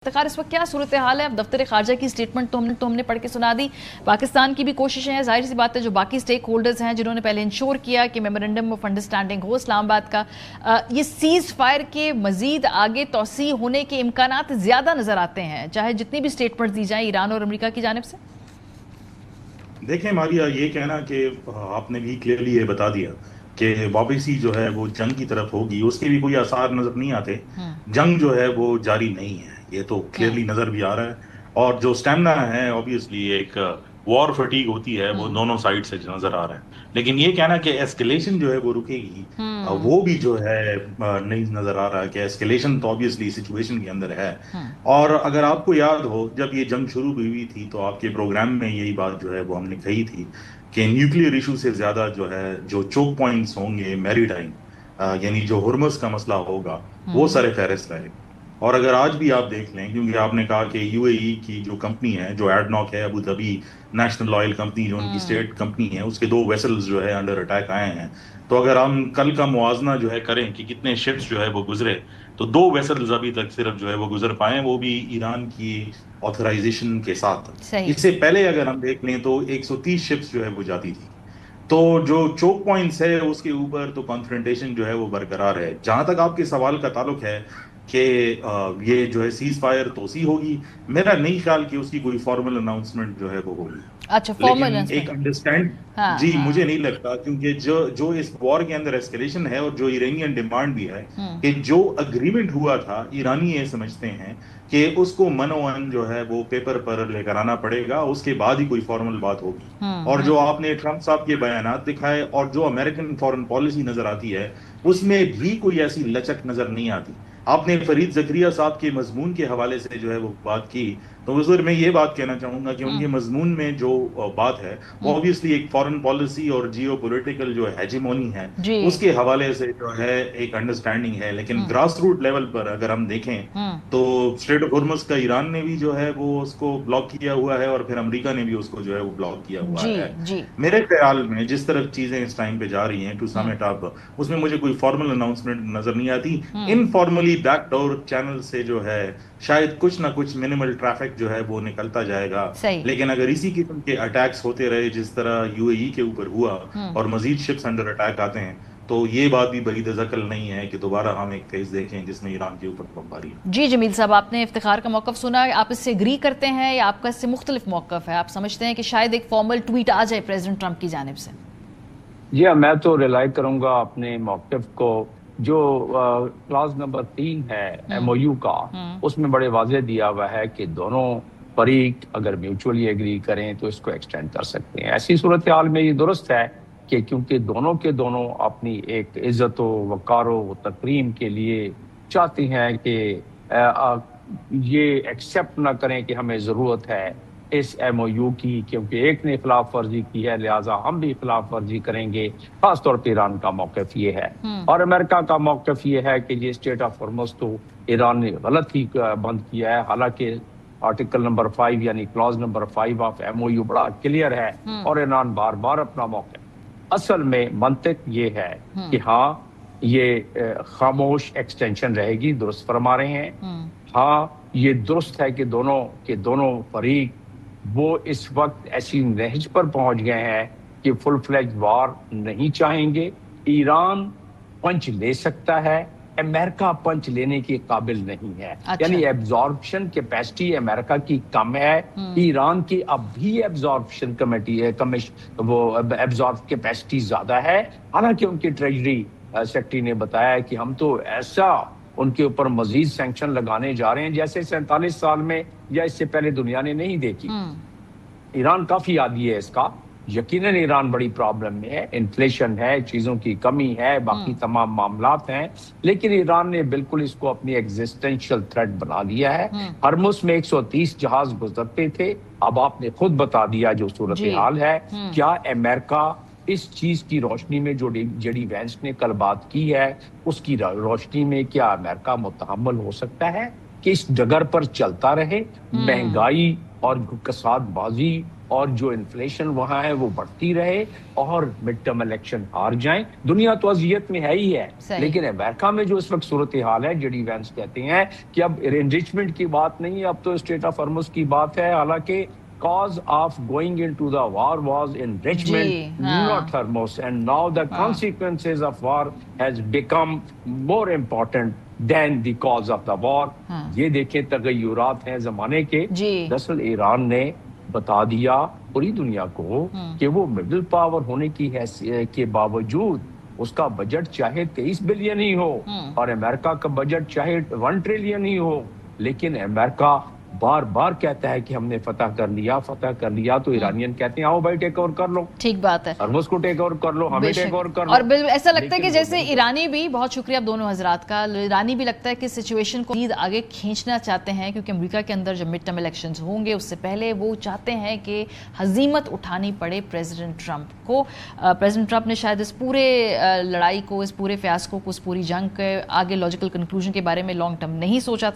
इफ्तिखार इस वक्त क्या सूरत हाल है? अब दफ्तर खारजा की स्टेटमेंट तो हमने पढ़ के सुना दी। पाकिस्तान की भी कोशिशें हैं, जाहिर सी बात है जो बाकी स्टेक होल्डर्स हैं जिन्होंने पहले इंश्योर किया कि मेमोरेंडम ऑफ अंडरस्टैंडिंग हो इस्लामाबाद का, ये सीज फायर के मजीद आगे तोसी होने के इम्कानात ज़्यादा नज़र आते हैं, चाहे जितनी भी स्टेटमेंट दी जाएं ईरान और अमेरिका की जानिब से। देखें मारिया, ये कहना कि आपने भी क्लियरली ये बता दिया कि वापसी जो है वो जंग की तरफ होगी, उसके भी कोई आसार नजर नहीं आते। जंग जो है वो जारी नहीं है, ये तो क्लियरली नजर भी आ रहा है। और जो स्टेमिना है, ऑब्वियसली एक वॉर फटीग होती है, वो दोनों साइड से नजर आ रहा है। लेकिन ये कहना कि एस्केलेशन जो है वो रुकेगी, वो भी जो है नहीं नजर आ रहा है कि एस्केलेशन तो ऑब्वियसली सिचुएशन के अंदर है। और अगर आपको याद हो, जब ये जंग शुरू हुई थी तो आपके प्रोग्राम में यही बात जो है वो हमने कही थी कि न्यूक्लियर इशू से ज्यादा जो है जो चोक पॉइंट्स होंगे मैरीटाइम, यानी जो हुर्मुज़ का मसला होगा, वो सर फहरिस्त रहेगा। और अगर आज भी आप देख लें, क्योंकि आपने कहा कि यूएई की जो कंपनी है, जो एडनॉक है, Abu Dhabi national oil company जो उनकी स्टेट कंपनी है, उसके 2 वेसल्स जो है अंडर अटैक आए हैं। तो अगर हम कल का मुआवजना जो है करें कि कितने शिप्स जो है वो गुजरे, तो 2 वेसल्स अभी तक सिर्फ जो है वो गुजर पाए, वो भी ईरान की ऑथराइजेशन के साथ। इससे पहले अगर हम देख लें तो 130 शिप्स जो है वो जाती थी। तो जो चोक पॉइंट्स है उसके ऊपर तो कॉन्फ्रंटेशन जो है वो बरकरार है। जहां तक आपके सवाल का ताल्लुक है कि ये जो है सीज फायर तोसी होगी, मेरा नहीं ख्याल कि उसकी कोई फॉर्मल अनाउंसमेंट जो है वो होगी। अच्छा, फॉर्मल लेकिन एक अंडरस्टैंड हाँ, जी हाँ। मुझे नहीं लगता, क्योंकि जो जो इस वॉर के अंदर एस्केलेशन है और जो ईरानियन डिमांड भी है कि जो अग्रीमेंट हुआ था, ईरानी ये समझते हैं कि उसको मनोअन जो है वो पेपर पर लेकर आना पड़ेगा, उसके बाद ही कोई फॉर्मल बात होगी। और जो आपने ट्रंप साहब के बयानात दिखाए और जो अमेरिकन फॉरेन पॉलिसी नजर आती है, उसमें भी कोई ऐसी लचक नजर नहीं आती। आपने फरीद जकरिया साहब के मजमून के हवाले से जो है वो बात की, तो हुजूर मैं ये बात कहना चाहूंगा कि उनके मजमून में जो बात है वो ऑब्वियसली एक फॉरेन पॉलिसी और जियो पॉलिटिकल जो हेजिमोनी है उसके हवाले से जो है एक अंडरस्टैंडिंग है। लेकिन ग्रास रूट लेवल पर अगर हम देखें तो स्ट्रेट ऑफ होर्मुज का ईरान ने भी जो है वो उसको ब्लॉक किया हुआ है, और फिर अमेरिका ने भी उसको जो है वो ब्लॉक किया हुआ है। मेरे ख्याल में जिस तरफ चीजें इस टाइम पे जा रही हैं टू सम इट अप, उसमें मुझे कोई फॉर्मल अनाउंसमेंट नजर नहीं आती। इनफॉर्मली बैकडोर चैनल से जो है शायद कुछ ना कुछ मिनिमल ट्रैफिक जो है वो निकलता जाएगा। लेकिन अगर इसी किस्म के अटैक्स होते रहे जिस तरह यूएई के ऊपर हुआ और मजीद शिप्स अंडर अटैक आते हैं, तो ये बात भी बड़ी दज़कल नहीं है कि दोबारा हम एक फेज देखें जिसमें ईरान के ऊपर बमबारी। जी जमील साहब, आपने इफ्तिखार का मौक़िफ़ सुना, आप इससे एग्री करते हैं या आपका इससे मुख्तलिफ मौक़िफ़ है? आप समझते हैं कि शायद एक फॉर्मल ट्वीट आ जाए प्रेसिडेंट ट्रंप की जानिब से? जी हाँ, मैं तो रिलाई करूंगा अपने मौक़िफ़ को। जो क्लास नंबर 3 है एमओयू का, उसमें बड़े वाज़ेह दिया हुआ है कि दोनों फरीक अगर म्यूचुअली एग्री करें तो इसको एक्सटेंड कर सकते हैं। ऐसी सूरत हाल में ये दुरुस्त है कि क्योंकि दोनों के दोनों अपनी एक इज्जत व वक़ार व तकरीम के लिए चाहती हैं कि ये एक्सेप्ट ना करें कि हमें ज़रूरत है इस एमओयू की, क्योंकि एक ने खिलाफ वर्जी की है, लिहाजा हम भी खिलाफ वर्जी करेंगे। खासतौर पर ईरान का मौक़िफ़ ये है और अमेरिका का मौक़िफ़ ये है कि ये स्टेट ऑफ होर्मुज़ तो ईरान ने गलत ही बंद किया है। हालांकि आर्टिकल नंबर 5 यानी क्लॉज नंबर 5 ऑफ एमओयू बड़ा क्लियर है और ईरान बार बार अपना मौक़िफ़, असल में मंतिक ये है कि हाँ ये खामोश एक्सटेंशन रहेगी, दुरुस्त फरमा रहे हैं। हाँ, ये दुरुस्त है कि दोनों के दोनों फरीक वो इस वक्त ऐसी नहज पर पहुंच गए हैं कि फुल फ्लेज वार नहीं चाहेंगे। ईरान पंच ले सकता है, अमेरिका पंच लेने के काबिल नहीं है। यानी एब्जॉर्प्शन कैपेसिटी अमेरिका की कम है, ईरान की अब भी एब्जॉर्प्शन वो एब्जॉर्ब कैपेसिटी ज्यादा है। हालांकि उनकी ट्रेजरी सेक्रेटरी ने बताया कि हम तो ऐसा उनके ऊपर मजीद सैंक्शन लगाने जा रहे हैं जैसे 47 साल में या इससे पहले दुनिया ने नहीं देखी। ईरान काफी आदी है इसका। यकीनन ईरान बड़ी प्रॉब्लम में है, इन्फ्लेशन है, चीजों की कमी है, बाकी तमाम मामलात हैं, लेकिन ईरान ने बिल्कुल इसको अपनी एग्जिस्टेंशियल थ्रेट बना लिया है। हरमुज में 130 जहाज गुजरते थे, अब आपने खुद बता दिया जो सूरत हाल है। क्या अमेरिका इस चीज की रोशनी में जो जेडी वैंस ने कल बात की है उसकी रोशनी में क्या अमेरिका मुतहम्मल हो सकता है कि इस डगर पर चलता रहे? महंगाई और कसादबाजी اور جو انفلیشن وہاں ہے وہ بڑھتی رہے اور مڈ ٹرم الیکشن ہار جائیں. دنیا تو اذیت میں ہے ہی ہے, لیکن امریکہ میں جو اس وقت صورتحال ہے, جیڈی وینس کہتے ہیں کہ اب انریچمنٹ کی بات نہیں ہے, اب تو اسٹیٹ آف ہرمز کی بات ہے, حالانکہ cause of going into the war was enrichment, not Hormuz, and now the consequences of war has become more important than the cause of the war. یہ دیکھیں تغیرات ہیں زمانے کے. دراصل ایران نے بتا دیا پوری دنیا کو کہ وہ مڈل پاور ہونے کی حیثیت کے باوجود اس کا بجٹ چاہے 23 بلین ہی ہو اور امریکہ کا بجٹ چاہے 1 ٹریلین ہی ہو, لیکن امریکہ بار بار کہتا ہے کہ ہم نے فتح کر لیا, تو ایرانین کہتے ہیں آؤ بھائی ٹیک اوور کر لو. ٹھیک بات ہے, ہرمز کو ٹیک اوور کر لو, ہمیں ٹیک اوور کر لو. اور ایسا لگتا ہے کہ جیسے ایرانی بھی, بہت شکریہ آپ دونوں حضرات کا, ایرانی بھی لگتا ہے کہ سچویشن کو آگے کھینچنا چاہتے ہیں, کیونکہ امریکہ کے اندر جب مڈ ٹرم الیکشنز ہوں گے اس سے پہلے وہ چاہتے ہیں کہ ہزیمت اٹھانی پڑے پریزیڈنٹ ٹرمپ کو. پریزیڈنٹ ٹرمپ نے شاید اس پورے لڑائی کو, اس پورے فیاسکو کو, اس پوری جنگ کے آگے لاجیکل کنکلوژن کے بارے میں لانگ ٹرم نہیں سوچا تھا.